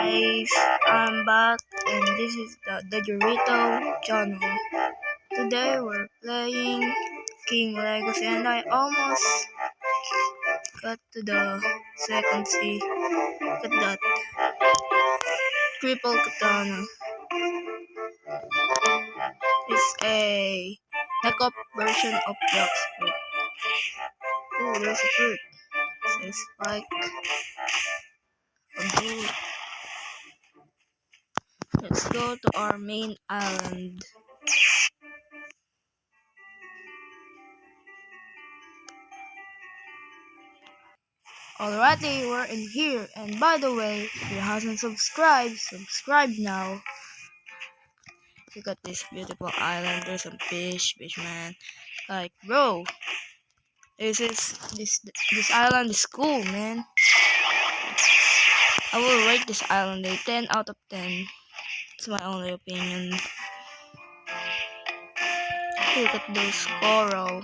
guys, I'm back and this is the Dorito channel. Today we're playing King Legacy and I almost got to the second sea. Look at that. Triple katana. It's a knockoff version of Blox Fruit. Oh, there's a fruit. It says spike. Okay. Let's go to our main island. Alrighty, we're in here. And by the way, if you haven't subscribed, subscribe now. Look at this beautiful island. There's some fish, man. Like, bro, this island is cool, man. I will rate this island a 10 out of 10. It's my only opinion. Look at those coral.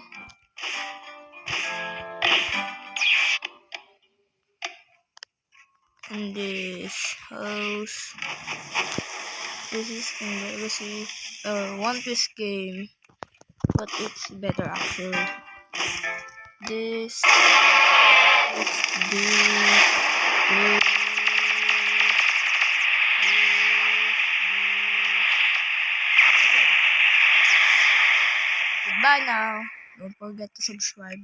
And this house. This is in Legacy One Piece game, but it's better actually. This, this. Goodbye now. Don't forget to subscribe.